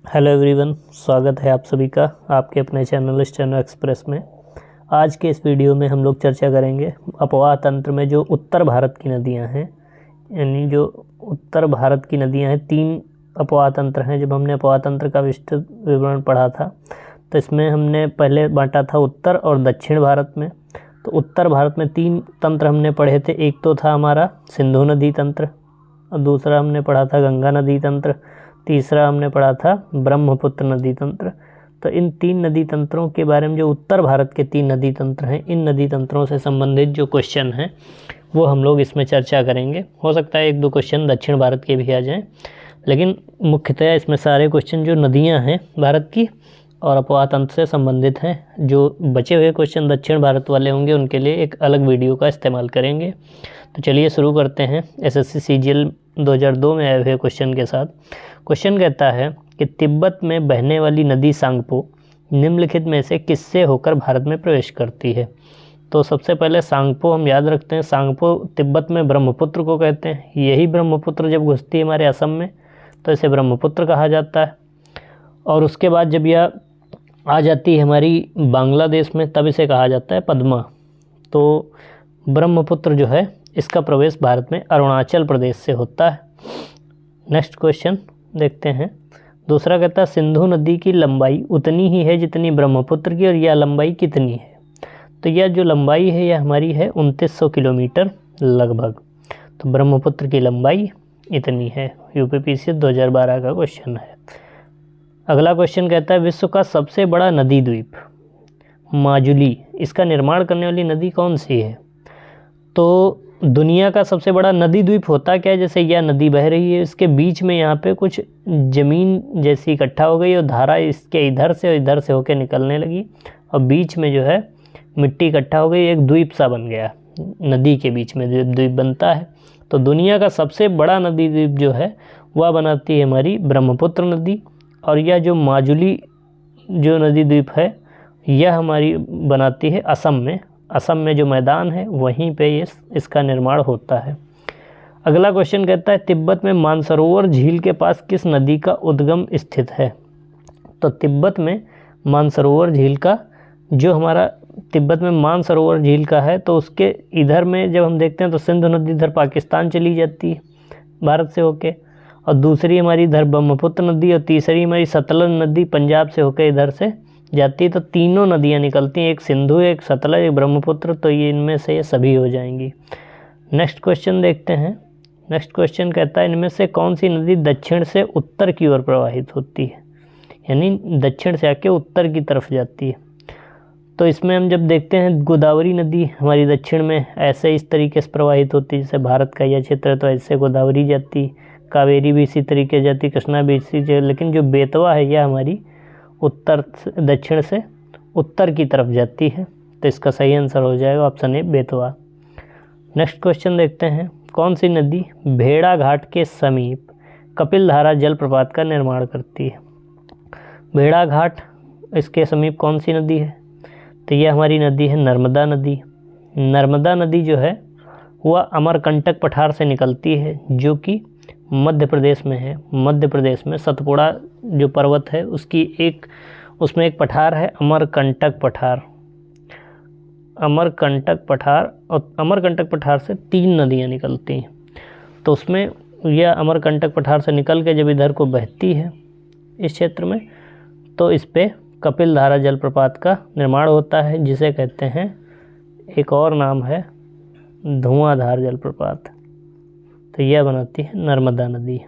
Hello everyone, स्वागत है आप सभी का आपके अपने चैनल स्टेनो एक्सप्रेस में। आज के इस वीडियो में हम लोग चर्चा करेंगे अपवाह तंत्र में जो उत्तर भारत की नदियां हैं, यानी जो उत्तर भारत की नदियां हैं, 3 अपवाह तंत्र हैं। जब हमने अपवाह तंत्र का विस्तृत विवरण पढ़ा था तो इसमें हमने पहले बांटा था उत्तर और दक्षिण भारत में। तो उत्तर भारत में 3 तंत्र हमने पढ़े थे। एक तो था हमारा सिंधु नदी तंत्र, और दूसरा हमने पढ़ा था गंगा नदी तंत्र, तीसरा हमने पढ़ा था ब्रह्मपुत्र नदी तंत्र। तो इन 3 नदी तंत्रों के बारे में, जो उत्तर भारत के 3 नदी तंत्र हैं, इन नदी तंत्रों से संबंधित जो क्वेश्चन हैं वो हम लोग इसमें चर्चा करेंगे। हो सकता है 1-2 क्वेश्चन दक्षिण भारत के भी आ जाएं, लेकिन मुख्यतः इसमें सारे क्वेश्चन जो नदियां हैं भारत की और अपवाह तंत्र से संबंधित हैं। जो बचे हुए क्वेश्चन दक्षिण भारत वाले होंगे उनके लिए एक अलग वीडियो का इस्तेमाल करेंगे। तो चलिए शुरू करते हैं एसएससी सीजीएल 2002 में आए हुए क्वेश्चन के साथ। क्वेश्चन कहता है कि तिब्बत में बहने वाली नदी सांगपो निम्नलिखित में से किससे होकर भारत में प्रवेश करती है। तो सबसे पहले सांगपो हम याद रखते हैं। सांगपो तिब्बत में ब्रह्मपुत्र को कहते हैं। यही ब्रह्मपुत्र जब घुसती है हमारे असम में तो इसे ब्रह्मपुत्र कहा जाता है, और उसके बाद जब यह आ जाती है हमारी बांग्लादेश में तब इसे कहा जाता है पद्मा। तो ब्रह्मपुत्र जो है इसका प्रवेश भारत में अरुणाचल प्रदेश से होता है। नेक्स्ट क्वेश्चन देखते हैं। दूसरा कहता है सिंधु नदी की लंबाई उतनी ही है जितनी ब्रह्मपुत्र की, और यह लंबाई कितनी है। तो यह जो लंबाई है यह हमारी है 2900 किलोमीटर लगभग। तो ब्रह्मपुत्र की लंबाई इतनी है। यूपीपीसी 2012 का क्वेश्चन है। अगला क्वेश्चन कहता है विश्व का सबसे बड़ा नदी द्वीप माजुली, इसका निर्माण करने वाली नदी कौन सी है। तो दुनिया का सबसे बड़ा नदी द्वीप होता क्या है, जैसे यह नदी बह रही है, इसके बीच में यहाँ पे कुछ ज़मीन जैसी इकट्ठा हो गई और धारा इसके इधर से और इधर से होकर निकलने लगी, और बीच में जो है मिट्टी इकट्ठा हो गई, एक द्वीप सा बन गया। नदी के बीच में द्वीप बनता है। तो दुनिया का सबसे बड़ा नदी द्वीप जो है वह बनाती है हमारी ब्रह्मपुत्र नदी, और यह जो माजुली जो नदी द्वीप है यह हमारी बनाती है असम में। असम में जो मैदान है वहीं पे इसका निर्माण होता है। अगला क्वेश्चन कहता है तिब्बत में मानसरोवर झील के पास किस नदी का उद्गम स्थित है। तो तिब्बत में मानसरोवर झील का जो हमारा तिब्बत में मानसरोवर झील का है, तो उसके इधर में जब हम देखते हैं तो सिंधु नदी इधर पाकिस्तान चली जाती है भारत से होके, और दूसरी हमारी इधर ब्रह्मपुत्र नदी, और तीसरी हमारी सतलज नदी पंजाब से होकर इधर से जाती है। तो तीनों नदियाँ निकलती हैं, एक सिंधु, एक सतलज, एक ब्रह्मपुत्र। तो ये इनमें से ये सभी हो जाएंगी। नेक्स्ट क्वेश्चन देखते हैं। नेक्स्ट क्वेश्चन कहता है इनमें से कौन सी नदी दक्षिण से उत्तर की ओर प्रवाहित होती है, यानी दक्षिण से आके उत्तर की तरफ जाती है। तो इसमें हम जब देखते हैं गोदावरी नदी हमारी दक्षिण में ऐसे इस तरीके से प्रवाहित होती है, जैसे भारत का यह क्षेत्र है तो ऐसे गोदावरी जाती, कावेरी भी इसी तरीके जाती, कृष्णा भी इसी। लेकिन जो बेतवा है यह हमारी उत्तर दक्षिण से उत्तर की तरफ जाती है। तो इसका सही आंसर हो जाएगा option A Betwa. Next question देखते हैं कौन सी नदी भेड़ा घाट के समीप कपिलधारा जलप्रपात का निर्माण करती है। भेड़ा घाट इसके समीप कौन सी नदी है, तो यह हमारी नदी है नर्मदा नदी। नर्मदा नदी जो है वह अमरकंटक पठार से निकलती है, जो कि मध्य प्रदेश में है। मध्य प्रदेश में सतपुड़ा जो पर्वत है उसमें एक पठार है अमरकंटक पठार। अमरकंटक पठार, और अमरकंटक पठार से 3 नदियाँ निकलती हैं। तो उसमें यह अमरकंटक पठार से निकल के जब इधर को बहती है इस क्षेत्र में, तो इस पे कपिलधारा जलप्रपात का निर्माण होता है, जिसे कहते हैं एक और नाम है धुआंधार जलप्रपात। तो यह बनाती है नर्मदा नदी।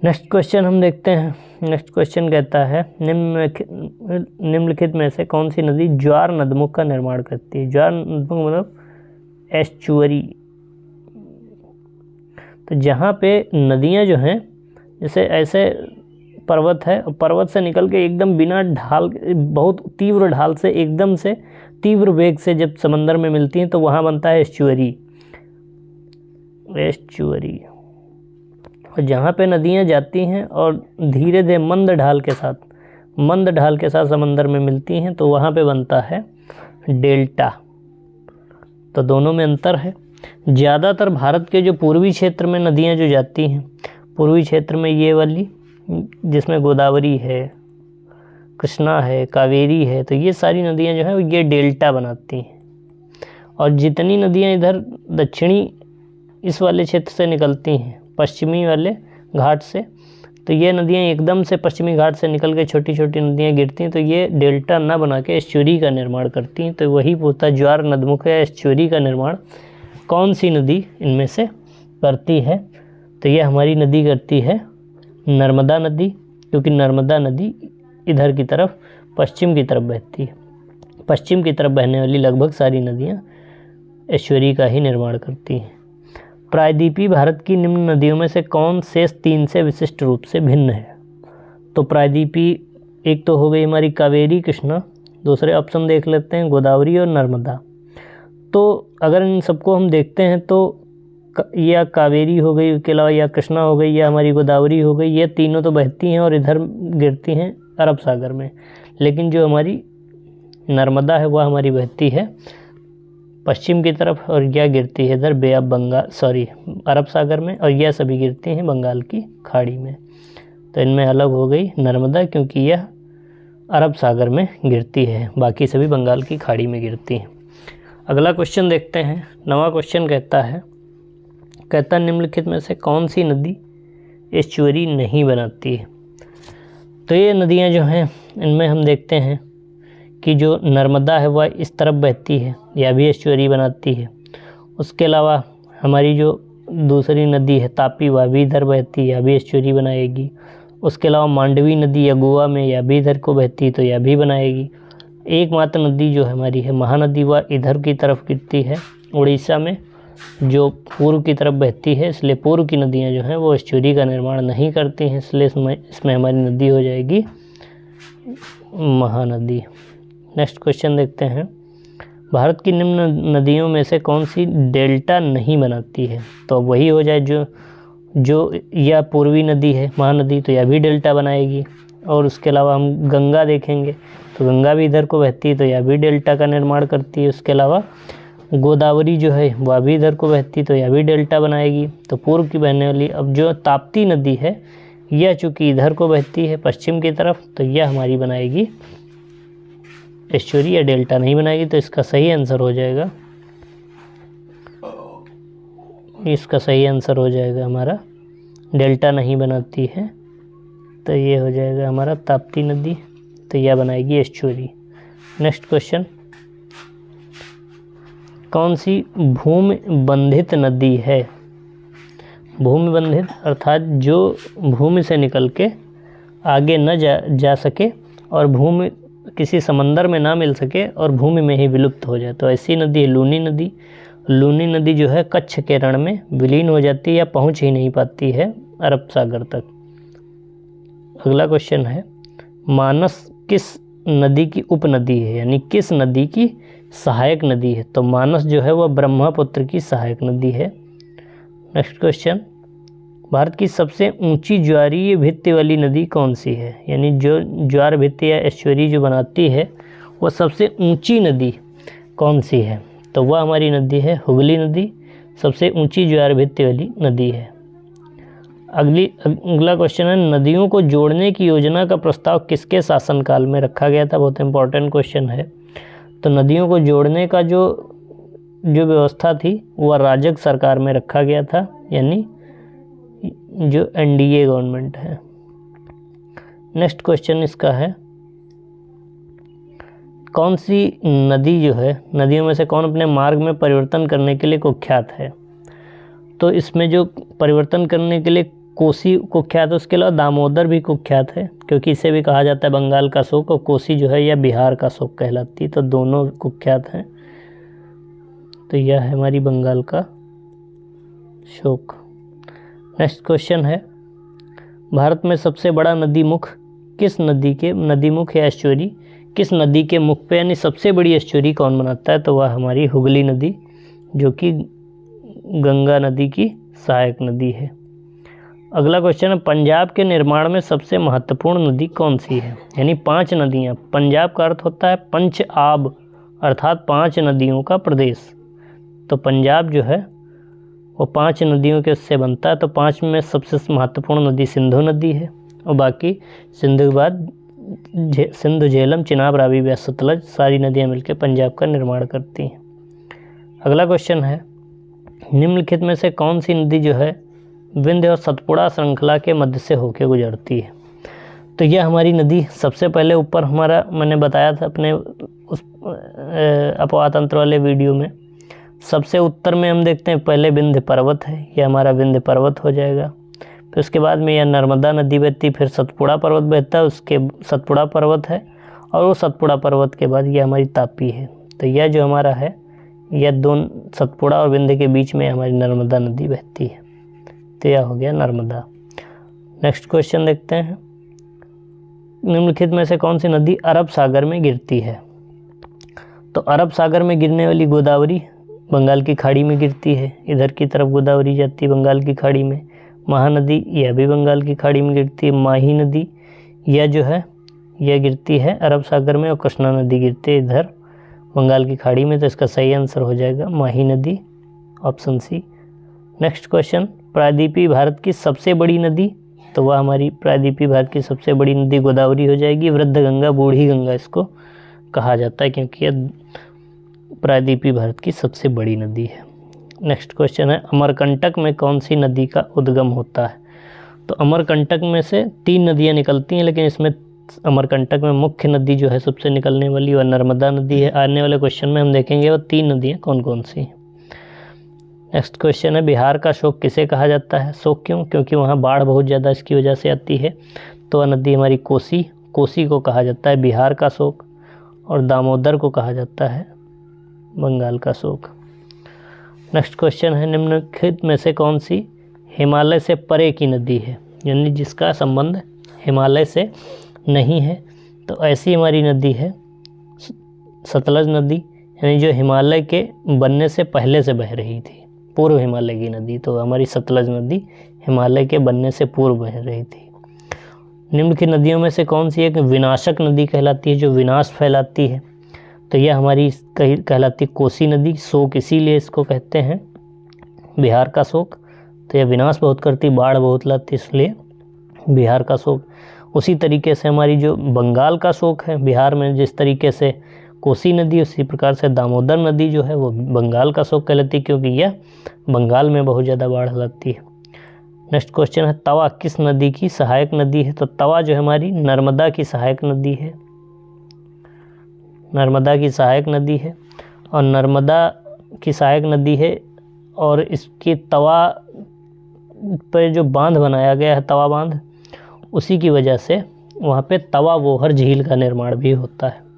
नेक्स्ट क्वेश्चन हम देखते हैं। नेक्स्ट क्वेश्चन कहता है निम्नलिखित में से कौन सी नदी ज्वार नदमुख का निर्माण करती है। ज्वार नदमुख मतलब एस्चुअरी। तो जहाँ पे नदियाँ जो हैं, जैसे ऐसे पर्वत है, पर्वत से निकल के एकदम बिना ढाल, बहुत तीव्र ढाल से एकदम से तीव्र वेग से जब समंदर में मिलती हैं तो वहाँ बनता है एस्चुअरी। एस्चुअरी। और जहाँ पे नदियाँ जाती हैं और धीरे धीरे मंद ढाल के साथ समंदर में मिलती हैं तो वहाँ पे बनता है डेल्टा। तो दोनों में अंतर है। ज़्यादातर भारत के जो पूर्वी क्षेत्र में नदियाँ जो जाती हैं, पूर्वी क्षेत्र में ये वाली जिसमें गोदावरी है, कृष्णा है, कावेरी है, तो ये सारी नदियाँ जो हैं ये डेल्टा बनाती हैं। और जितनी नदियाँ इधर दक्षिणी इस वाले क्षेत्र से निकलती हैं, पश्चिमी वाले घाट से, तो ये नदियाँ एकदम से पश्चिमी घाट से निकल के छोटी छोटी नदियाँ गिरती हैं, तो ये डेल्टा ना बना के एस्चुरी का निर्माण करती हैं। तो वही होता है ज्वार नदमुख या एस्चुरी का निर्माण कौन सी नदी इनमें से करती है? तो ये हमारी नदी करती है नर्मदा नदी, क्योंकि नर्मदा नदी इधर की तरफ पश्चिम की तरफ बहती है। पश्चिम की तरफ बहने वाली लगभग सारी नदियाँ एस्चुरी का ही निर्माण करती हैं। प्रायद्वीपीय भारत की निम्न नदियों में से कौन शेष 3 से विशिष्ट रूप से भिन्न है? तो प्रायद्वीपीय एक तो हो गई हमारी कावेरी, कृष्णा, दूसरे ऑप्शन देख लेते हैं गोदावरी और नर्मदा। तो अगर इन सबको हम देखते हैं तो या कावेरी हो गई, उसके अलावा या कृष्णा हो गई, या हमारी गोदावरी हो गई, ये तीनों तो बहती हैं और इधर गिरती हैं अरब सागर में। लेकिन जो हमारी नर्मदा है वह हमारी बहती है पश्चिम की तरफ, और यह गिरती है इधर बे ऑफ बंगाल अरब सागर में, और यह सभी गिरती हैं बंगाल की खाड़ी में। तो इनमें अलग हो गई नर्मदा, क्योंकि यह अरब सागर में गिरती है, बाकी सभी बंगाल की खाड़ी में गिरती हैं। अगला क्वेश्चन देखते हैं। 9वां क्वेश्चन कहता है निम्नलिखित में से कौन सी नदी एस्चुरी नहीं बनाती है? तो ये नदियाँ जो हैं इनमें हम देखते हैं कि जो नर्मदा है वह इस तरफ बहती है, यह भी एस्चुरी बनाती है। उसके अलावा हमारी जो दूसरी नदी है तापी, वह भी इधर बहती है, यह भी एस्चुरी बनाएगी। उसके अलावा मांडवी नदी या गोवा में यह भी इधर को बहती है, तो यह भी बनाएगी। एकमात्र नदी जो हमारी है महानदी, वह इधर की तरफ गिरती है उड़ीसा में, जो पूर्व की तरफ बहती है, इसलिए पूर्व की नदियाँ जो हैं वो एस्चुरी का निर्माण नहीं करती हैं, इसलिए इसमें हमारी नदी हो जाएगी महानदी। नेक्स्ट क्वेश्चन देखते हैं। भारत की निम्न नदियों में से कौन सी डेल्टा नहीं बनाती है? तो वही हो जाए जो यह पूर्वी नदी है महानदी, तो यह भी डेल्टा बनाएगी। और उसके अलावा हम गंगा देखेंगे तो गंगा भी इधर को बहती है, तो यह भी डेल्टा का निर्माण करती है। उसके अलावा गोदावरी जो है वह भी इधर को बहती है, तो यह भी डेल्टा बनाएगी। तो पूर्व की बहने वाली अब जो ताप्ती नदी है यह चूँकि इधर को बहती है पश्चिम की तरफ, तो यह हमारी बनाएगी एस्चुरी या डेल्टा नहीं बनाएगी। तो इसका सही आंसर हो जाएगा, हमारा डेल्टा नहीं बनाती है, तो ये हो जाएगा हमारा ताप्ती नदी, तो यह बनाएगी एस्चुरी। नेक्स्ट क्वेश्चन, कौन सी भूमि बंधित नदी है? भूमि बंधित अर्थात जो भूमि से निकल के आगे न जा सके और भूमि किसी समंदर में ना मिल सके और भूमि में ही विलुप्त हो जाए, तो ऐसी नदी है लूनी नदी। लूनी नदी जो है कच्छ के रण में विलीन हो जाती है या पहुंच ही नहीं पाती है अरब सागर तक। अगला क्वेश्चन है, मानस किस नदी की उपनदी है, यानी किस नदी की सहायक नदी है? तो मानस जो है वह ब्रह्मपुत्र की सहायक नदी है। नेक्स्ट क्वेश्चन, भारत की सबसे ऊंची ज्वारीय भित्ति वाली नदी कौन सी है? यानी जो ज्वार भित्ति या एस्चुरी जो बनाती है वह सबसे ऊंची नदी कौन सी है? तो वह हमारी नदी है हुगली नदी, सबसे ऊंची ज्वार भित्ति वाली नदी है। अगला क्वेश्चन है, नदियों को जोड़ने की योजना का प्रस्ताव किसके शासनकाल में रखा गया था? बहुत इंपॉर्टेंट क्वेश्चन है। तो नदियों को जोड़ने का जो व्यवस्था थी वह राजग सरकार में रखा गया था, यानी जो एनडीए गवर्नमेंट है। नेक्स्ट क्वेश्चन इसका है, कौन सी नदी जो है, नदियों में से कौन अपने मार्ग में परिवर्तन करने के लिए कुख्यात है? तो इसमें जो परिवर्तन करने के लिए कोसी कुख्यात है, उसके अलावा दामोदर भी कुख्यात है, क्योंकि इसे भी कहा जाता है बंगाल का शोक, और कोसी जो है यह बिहार का शोक कहलाती है, तो दोनों कुख्यात हैं। तो यह है हमारी बंगाल का शोक। नेक्स्ट क्वेश्चन है, भारत में सबसे बड़ा नदी मुख किस नदी के नदी मुख या एस्चुरी किस नदी के मुख पे, यानी सबसे बड़ी एस्चुरी कौन बनाता है? तो वह हमारी हुगली नदी, जो कि गंगा नदी की सहायक नदी है। अगला क्वेश्चन है, पंजाब के निर्माण में सबसे महत्वपूर्ण नदी कौन सी है? यानी 5 नदियाँ, पंजाब का अर्थ होता है पंच आब, अर्थात 5 नदियों का प्रदेश। तो पंजाब जो है वो 5 नदियों के उससे बनता है, तो 5 में सबसे महत्वपूर्ण नदी सिंधु नदी है। और बाकी सिंधु के बाद सिंधु, झेलम, चिनाब, रावी, ब्यास, सतलज सारी नदियाँ मिलकर पंजाब का निर्माण करती हैं। अगला क्वेश्चन है, निम्नलिखित में से कौन सी नदी जो है विंध्य और सतपुड़ा श्रृंखला के मध्य से होकर गुजरती है? तो यह हमारी नदी सबसे पहले ऊपर हमारा मैंने बताया था अपने उस अपवाह तंत्र वाले वीडियो में, सबसे उत्तर में हम देखते हैं पहले विंध्य पर्वत है, यह हमारा विंध्य पर्वत हो जाएगा। फिर उसके बाद में यह नर्मदा नदी बहती, फिर सतपुड़ा पर्वत बहता है, उसके सतपुड़ा पर्वत है, और वो सतपुड़ा पर्वत के बाद यह हमारी तापी है। तो यह जो हमारा है, यह दोनों सतपुड़ा और विंध्य के बीच में हमारी नर्मदा नदी बहती है। तो यह हो गया नर्मदा। नेक्स्ट क्वेश्चन देखते हैं, निम्नलिखित में से कौन सी नदी अरब सागर में गिरती है? तो अरब सागर में गिरने वाली गोदावरी बंगाल की खाड़ी में गिरती है, इधर की तरफ गोदावरी जाती है बंगाल की खाड़ी में। महानदी यह भी बंगाल की खाड़ी में गिरती है। माही नदी यह जो है यह गिरती है अरब सागर में, और कृष्णा नदी गिरती है इधर बंगाल की खाड़ी में। तो इसका सही आंसर हो जाएगा माही नदी, ऑप्शन सी। नेक्स्ट क्वेश्चन, प्रायद्वीपीय भारत की सबसे बड़ी नदी? तो वह हमारी प्रायद्वीपीय भारत की सबसे बड़ी नदी गोदावरी हो जाएगी। वृद्ध गंगा, बूढ़ी गंगा इसको कहा जाता है, क्योंकि यह प्रायद्वीपीय भारत की सबसे बड़ी नदी है। नेक्स्ट क्वेश्चन है, अमरकंटक में कौन सी नदी का उद्गम होता है? तो अमरकंटक में से 3 नदियाँ निकलती हैं, लेकिन इसमें अमरकंटक में मुख्य नदी जो है सबसे निकलने वाली वह नर्मदा नदी है। आने वाले क्वेश्चन में हम देखेंगे वो 3 नदियाँ कौन कौन सी हैं। नेक्स्ट क्वेश्चन है, बिहार का शोक किसे कहा जाता है? शोक क्यों? क्योंकि वहाँ बाढ़ बहुत ज़्यादा इसकी वजह से आती है। तो वह नदी हमारी कोसी को कहा जाता है बिहार का शोक, और दामोदर को कहा जाता है बंगाल का शोक। नेक्स्ट क्वेश्चन है, निम्नलिखित में से कौन सी हिमालय से परे की नदी है, यानी जिसका संबंध हिमालय से नहीं है? तो ऐसी हमारी नदी है सतलज नदी, यानी जो हिमालय के बनने से पहले से बह रही थी, पूर्व हिमालय की नदी। तो हमारी सतलज नदी हिमालय के बनने से पूर्व बह रही थी। निम्नलिखित नदियों में से कौन सी एक विनाशक नदी कहलाती है, जो विनाश फैलाती है? तो यह हमारी कहलाती कोसी नदी। शोक इसीलिए इसको कहते हैं बिहार का शोक। तो यह विनाश बहुत करती, बाढ़ बहुत लाती, इसलिए बिहार का शोक। उसी तरीके से हमारी जो बंगाल का शोक है, बिहार में जिस तरीके से कोसी नदी, उसी प्रकार से दामोदर नदी जो है वो बंगाल का शोक कहलाती है, क्योंकि यह बंगाल में बहुत ज़्यादा बाढ़ लाती है। नेक्स्ट क्वेश्चन है, तवा किस नदी की सहायक नदी है? तो तवा जो हमारी नर्मदा की सहायक नदी है, नर्मदा की सहायक नदी है, और नर्मदा की सहायक नदी है, और इसकी तवा पर जो बांध बनाया गया है, तवा बांध, उसी की वजह से वहाँ पे तवा वोहर झील का निर्माण भी होता है।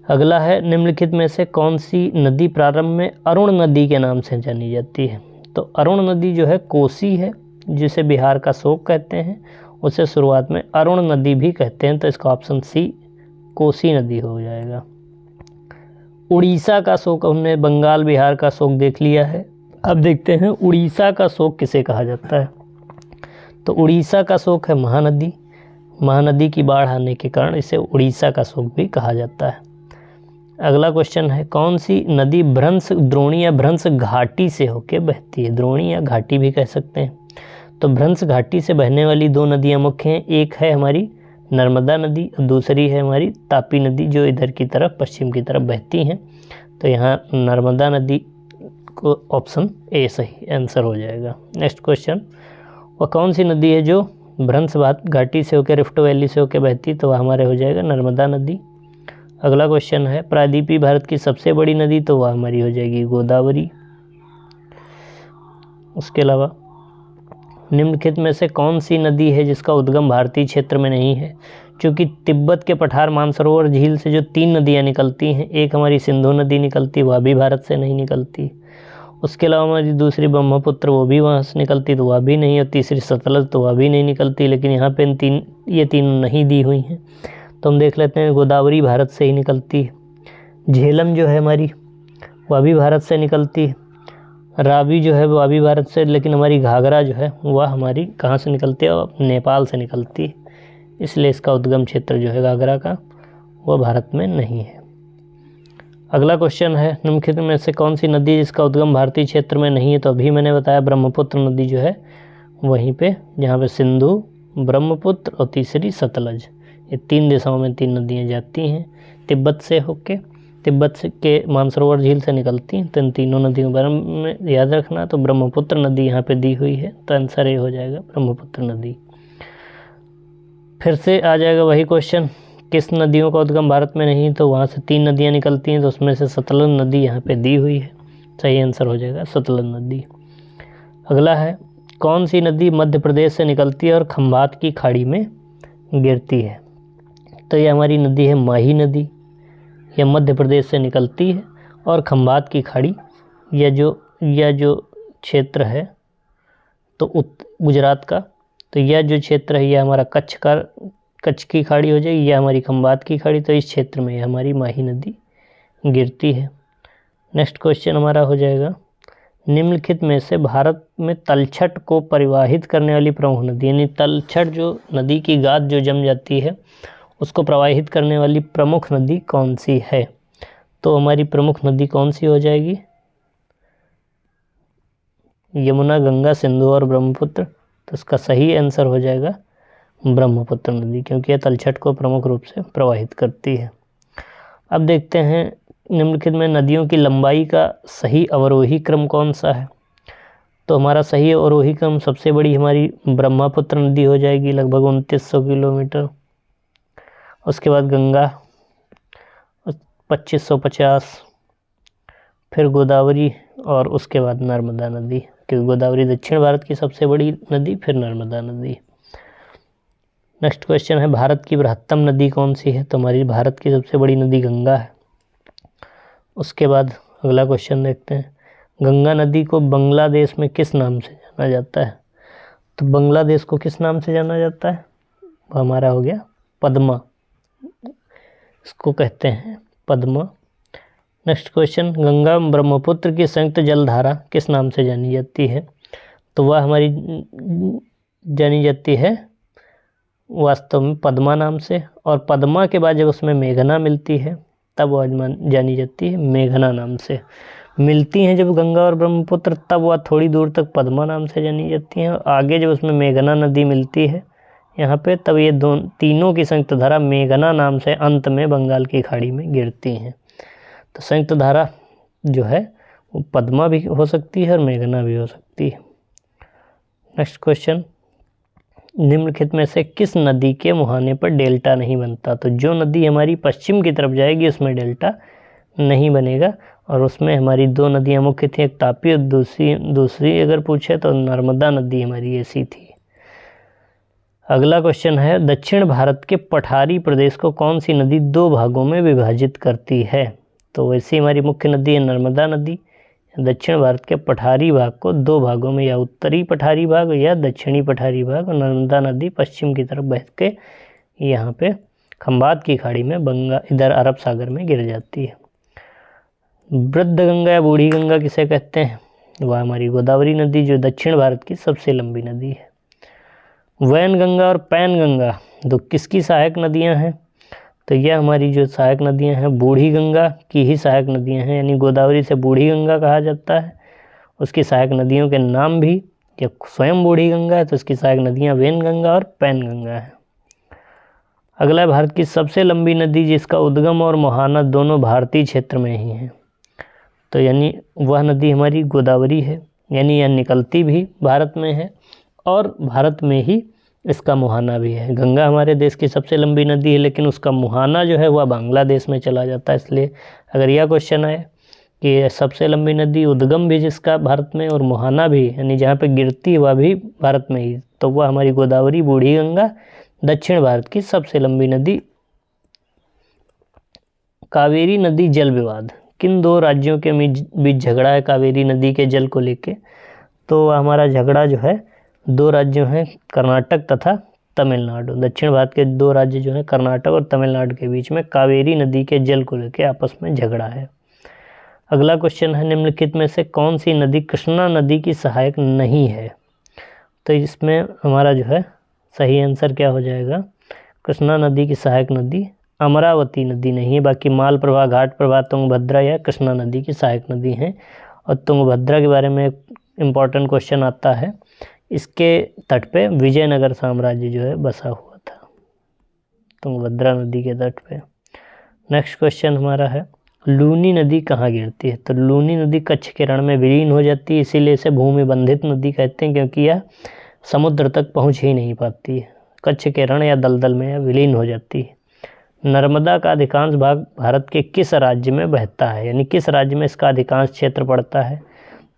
अगला है, निम्नलिखित में से कौन सी नदी प्रारंभ में अरुण नदी के नाम से जानी जाती है? तो अरुण नदी जो है कोसी है, जिसे बिहार का शोक कहते हैं, उसे शुरुआत में अरुण नदी भी कहते हैं। तो इसका ऑप्शन सी कोसी नदी हो जाएगा। उड़ीसा का शोक हमने बंगाल बिहार का शोक देख लिया है। अब देखते हैं उड़ीसा का शोक किसे कहा जाता है। तो उड़ीसा का शोक है महानदी। महानदी की बाढ़ आने के कारण इसे उड़ीसा का शोक भी कहा जाता है। अगला क्वेश्चन है, कौन सी नदी भ्रंश द्रोणी या भ्रंश घाटी से होकर बहती है? द्रोणी या घाटी भी कह सकते हैं। तो भ्रंश घाटी से बहने वाली 2 नदियाँ मुख्य हैं, एक है हमारी नर्मदा नदी और दूसरी है हमारी तापी नदी, जो इधर की तरफ पश्चिम की तरफ बहती हैं। तो यहाँ नर्मदा नदी को ऑप्शन ए सही आंसर हो जाएगा। नेक्स्ट क्वेश्चन, वह कौन सी नदी है जो भ्रंश घाटी से होकर रिफ्ट वैली से होकर बहती? तो वह हमारे हो जाएगा नर्मदा नदी। अगला क्वेश्चन है, प्रायद्वीपीय भारत की सबसे बड़ी नदी? तो वह हमारी हो जाएगी गोदावरी। उसके अलावा निम्नलिखित में से कौन सी नदी है जिसका उद्गम भारतीय क्षेत्र में नहीं है? क्योंकि तिब्बत के पठार मानसरोवर झील से जो 3 नदियाँ निकलती हैं, एक हमारी सिंधु नदी निकलती, वह भी भारत से नहीं निकलती। उसके अलावा हमारी दूसरी ब्रह्मपुत्र, वो भी वहाँ से निकलती, तो वह भी नहीं, और तीसरी सतलज, तो वह भी नहीं निकलती। लेकिन यहाँ पे ये तीनों नहीं दी हुई हैं। तो हम देख लेते हैं, गोदावरी भारत से ही निकलती है। झेलम जो है हमारी वह भी भारत से निकलती है। रावी जो है वह भी भारत से, लेकिन हमारी घाघरा जो है वह हमारी कहाँ से निकलती है? नेपाल से निकलती है। इसलिए इसका उद्गम क्षेत्र जो है घाघरा का वह भारत में नहीं है। अगला क्वेश्चन है, निम्नलिखित में से कौन सी नदी जिसका उद्गम भारतीय क्षेत्र में नहीं है? तो अभी मैंने बताया ब्रह्मपुत्र नदी जो है वहीं पे, जहाँ पे सिंधु ब्रह्मपुत्र और तीसरी सतलज। ये 3 दिशाओं में 3 नदियाँ जाती हैं तिब्बत से होके, तिब्बत से के मानसरोवर झील से निकलती हैं। तो इन तीनों नदियों के बारे में याद रखना। तो ब्रह्मपुत्र नदी यहाँ पे दी हुई है, तो आंसर ये हो जाएगा ब्रह्मपुत्र नदी। फिर से आ जाएगा वही क्वेश्चन, किस नदियों का उद्गम भारत में नहीं, तो वहाँ से 3 नदियाँ निकलती हैं, तो उसमें से सतलज नदी यहाँ पे दी हुई है, सही आंसर हो जाएगा सतलज नदी। अगला है, कौन सी नदी मध्य प्रदेश से निकलती है और खंभात की खाड़ी में गिरती है। तो ये हमारी नदी है माही नदी। यह मध्य प्रदेश से निकलती है और खंभात की खाड़ी, यह जो क्षेत्र है तो गुजरात का, तो यह जो क्षेत्र है यह हमारा कच्छ की खाड़ी हो जाएगी, यह हमारी खंभात की खाड़ी। तो इस क्षेत्र में हमारी माही नदी गिरती है। नेक्स्ट क्वेश्चन हमारा हो जाएगा, निम्नलिखित में से भारत में तलछट को परिवाहित करने वाली प्रमुख नदी, यानी तलछट जो नदी की गाद जो जम जाती है उसको प्रवाहित करने वाली प्रमुख नदी कौन सी है। तो हमारी प्रमुख नदी कौन सी हो जाएगी, यमुना, गंगा, सिंधु और ब्रह्मपुत्र। तो इसका सही आंसर हो जाएगा ब्रह्मपुत्र नदी, क्योंकि यह तलछट को प्रमुख रूप से प्रवाहित करती है। अब देखते हैं निम्नलिखित में नदियों की लंबाई का सही अवरोही क्रम कौन सा है। तो हमारा सही अवरोही क्रम सबसे बड़ी हमारी ब्रह्मपुत्र नदी हो जाएगी, लगभग 2900 किलोमीटर। उसके बाद गंगा 2550, फिर गोदावरी और उसके बाद नर्मदा नदी, क्योंकि गोदावरी दक्षिण भारत की सबसे बड़ी नदी, फिर नर्मदा नदी। नेक्स्ट क्वेश्चन है, भारत की बृहत्तम नदी कौन सी है। तो हमारी भारत की सबसे बड़ी नदी गंगा है। उसके बाद अगला क्वेश्चन देखते हैं, गंगा नदी को बांग्लादेश में किस नाम से जाना जाता है। तो बांग्लादेश को किस नाम से जाना जाता है, वो हमारा हो गया पद्मा, इसको कहते हैं पद्मा। नेक्स्ट क्वेश्चन, गंगा ब्रह्मपुत्र की संयुक्त जलधारा किस नाम से जानी जाती है। तो वह हमारी जानी जाती है वास्तव में पद्मा नाम से, और पद्मा के बाद जब उसमें मेघना मिलती है तब वह जानी जाती है मेघना नाम से। मिलती हैं जब गंगा और ब्रह्मपुत्र, तब वह थोड़ी दूर तक पद्मा नाम से जानी जाती हैं, और आगे जब उसमें मेघना नदी मिलती है यहाँ पे, तब ये तीनों की संयुक्त धारा मेघना नाम से अंत में बंगाल की खाड़ी में गिरती हैं। तो संयुक्त धारा जो है वो पद्मा भी हो सकती है और मेघना भी हो सकती है। नेक्स्ट क्वेश्चन, निम्नलिखित में से किस नदी के मुहाने पर डेल्टा नहीं बनता। तो जो नदी हमारी पश्चिम की तरफ जाएगी उसमें डेल्टा नहीं बनेगा, और उसमें हमारी 2 नदियाँ मुख्य थी, एक तापी और दूसरी अगर पूछे तो नर्मदा नदी हमारी ऐसी थी। अगला क्वेश्चन है, दक्षिण भारत के पठारी प्रदेश को कौन सी नदी 2 भागों में विभाजित करती है। तो वैसी हमारी मुख्य नदी है नर्मदा नदी। दक्षिण भारत के पठारी भाग को 2 भागों में, या उत्तरी पठारी भाग या दक्षिणी पठारी भाग, और नर्मदा नदी पश्चिम की तरफ बह के यहाँ पे खंभात की खाड़ी में इधर अरब सागर में गिर जाती है। वृद्ध गंगा या बूढ़ी गंगा किसे कहते हैं, वह हमारी गोदावरी नदी जो दक्षिण भारत की सबसे लंबी नदी है। वैनगंगा और पैनगंगा तो किसकी सहायक नदियाँ हैं। तो यह हमारी जो सहायक नदियां हैं बूढ़ी गंगा की ही सहायक नदियां हैं, यानी गोदावरी से बूढ़ी गंगा कहा जाता है। उसकी सहायक नदियों के नाम भी, या स्वयं बूढ़ी गंगा है तो उसकी सहायक नदियां वैनगंगा और पैनगंगा है। अगला है भारत की सबसे लंबी नदी जिसका उद्गम और मुहाना दोनों भारतीय क्षेत्र में ही है। तो यानी वह नदी हमारी गोदावरी है, यानी यह निकलती भी भारत में है और भारत में ही इसका मुहाना भी है। गंगा हमारे देश की सबसे लंबी नदी है, लेकिन उसका मुहाना जो है वह बांग्लादेश में चला जाता है। इसलिए अगर यह क्वेश्चन आए कि सबसे लंबी नदी उद्गम भी जिसका भारत में और मुहाना भी, यानी जहाँ पे गिरती है वह भी भारत में ही, तो वह हमारी गोदावरी बूढ़ी गंगा दक्षिण भारत की सबसे लंबी नदी। कावेरी नदी जल विवाद, किन 2 राज्यों के बीच झगड़ा है कावेरी नदी के जल को लेके। तो हमारा झगड़ा जो है 2 राज्यों हैं, कर्नाटक तथा तमिलनाडु। दक्षिण भारत के 2 राज्य जो हैं कर्नाटक और तमिलनाडु के बीच में कावेरी नदी के जल को लेकर आपस में झगड़ा है। अगला क्वेश्चन है, निम्नलिखित में से कौन सी नदी कृष्णा नदी की सहायक नहीं है। तो इसमें हमारा जो है सही आंसर क्या हो जाएगा, कृष्णा नदी की सहायक नदी अमरावती नदी नहीं है, बाकी मालप्रभा, घाट प्रभा, तुंगभद्रा या कृष्णा नदी की सहायक नदी हैं। और तुंगभद्रा के बारे में एक इम्पॉर्टेंट क्वेश्चन आता है इसके तट पे विजयनगर साम्राज्य जो है बसा हुआ था, तुंगभद्रा नदी के तट पे। नेक्स्ट क्वेश्चन हमारा है, लूनी नदी कहाँ गिरती है? तो लूनी नदी कच्छ के रण में विलीन हो जाती है, इसीलिए इसे भूमि बंधित नदी कहते हैं, क्योंकि यह समुद्र तक पहुँच ही नहीं पाती है, कच्छ के रण या दलदल में विलीन हो जाती है। नर्मदा का अधिकांश भाग भारत के किस राज्य में बहता है, यानी किस राज्य में इसका अधिकांश क्षेत्र पड़ता है?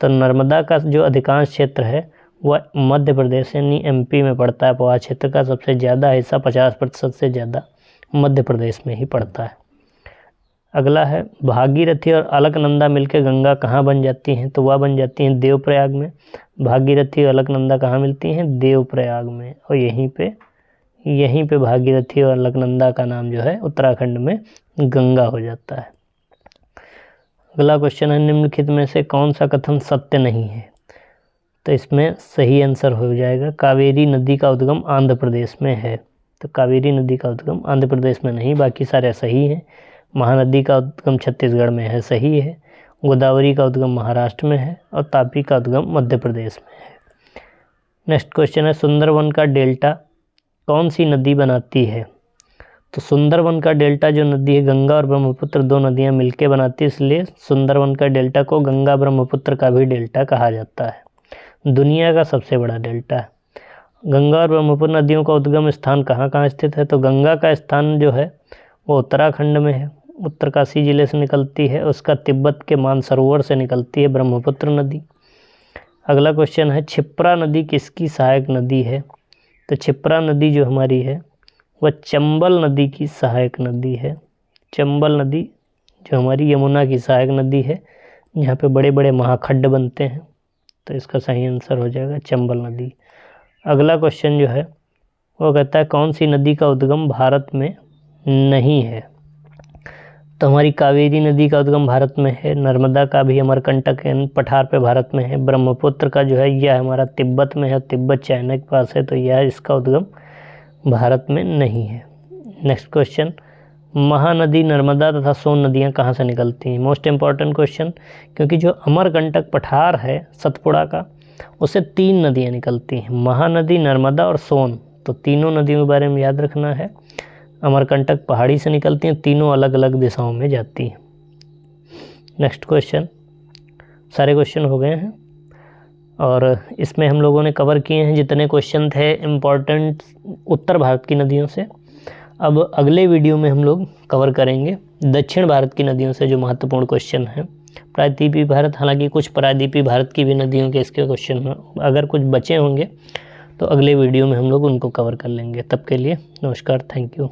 तो नर्मदा का जो अधिकांश क्षेत्र है वह मध्य प्रदेश यानी एमपी में पड़ता है। अपवाह क्षेत्र का सबसे ज़्यादा हिस्सा 50% से ज़्यादा मध्य प्रदेश में ही पड़ता है। अगला है, भागीरथी और अलकनंदा मिलकर गंगा कहाँ बन जाती हैं? तो वह बन जाती हैं देवप्रयाग में। भागीरथी और अलकनंदा कहाँ मिलती हैं? देवप्रयाग में। और यहीं पे भागीरथी और अलकनंदा का नाम जो है उत्तराखंड में गंगा हो जाता है। अगला क्वेश्चन है, निम्नलिखित में से कौन सा कथन सत्य नहीं है? तो इसमें सही आंसर हो जाएगा कावेरी नदी का उद्गम आंध्र प्रदेश में है। तो कावेरी नदी का उद्गम आंध्र प्रदेश में नहीं, बाकी सारे सही हैं। महानदी का उद्गम छत्तीसगढ़ में है, सही है। गोदावरी का उद्गम महाराष्ट्र में है और तापी का उद्गम मध्य प्रदेश में है। नेक्स्ट क्वेश्चन है, सुंदरवन का डेल्टा कौन सी नदी बनाती है? तो सुंदरवन का डेल्टा जो नदी है, गंगा और ब्रह्मपुत्र दो नदियां मिलकर बनाती है, इसलिए सुंदरवन का डेल्टा को गंगा ब्रह्मपुत्र का भी डेल्टा कहा जाता है। दुनिया का सबसे बड़ा डेल्टा है। गंगा और ब्रह्मपुत्र नदियों का उद्गम स्थान कहाँ कहाँ स्थित है? तो गंगा का स्थान जो है वो उत्तराखंड में है, उत्तरकाशी जिले से निकलती है। उसका तिब्बत के मानसरोवर से निकलती है ब्रह्मपुत्र नदी। अगला क्वेश्चन है, क्षिप्रा नदी किसकी सहायक नदी है? तो क्षिप्रा नदी जो हमारी है वह चंबल नदी की सहायक नदी है। चंबल नदी जो हमारी यमुना की सहायक नदी है, यहाँ पे बड़े बड़े महाखड्ड बनते हैं, तो इसका सही आंसर हो जाएगा चंबल नदी। अगला क्वेश्चन जो है वो कहता है, कौन सी नदी का उद्गम भारत में नहीं है? तो हमारी कावेरी नदी का उद्गम भारत में है। नर्मदा का भी अमरकंटक पठार पे भारत में है। ब्रह्मपुत्र का जो है यह हमारा तिब्बत में है, तिब्बत चाइना के पास है, तो यह इसका उद्गम भारत में नहीं है। नेक्स्ट क्वेश्चन, महानदी नर्मदा तथा सोन नदियाँ कहाँ से निकलती हैं? मोस्ट इम्पॉर्टेंट क्वेश्चन, क्योंकि जो अमरकंटक पठार है सतपुड़ा का, उससे 3 नदियाँ निकलती हैं, महानदी, नर्मदा और सोन। तो तीनों नदियों के बारे में याद रखना है। अमरकंटक पहाड़ी से निकलती हैं, तीनों अलग अलग दिशाओं में जाती हैं। नेक्स्ट क्वेश्चन, सारे क्वेश्चन हो गए हैं और इसमें हम लोगों ने कवर किए हैं जितने क्वेश्चन थे इम्पॉर्टेंट उत्तर भारत की नदियों से। अब अगले वीडियो में हम लोग कवर करेंगे दक्षिण भारत की नदियों से जो महत्वपूर्ण क्वेश्चन हैं। प्रायद्वीपीय भारत, हालांकि कुछ प्रायद्वीपीय भारत की भी नदियों के इसके क्वेश्चन अगर कुछ बचे होंगे तो अगले वीडियो में हम लोग उनको कवर कर लेंगे। तब के लिए नमस्कार, थैंक यू।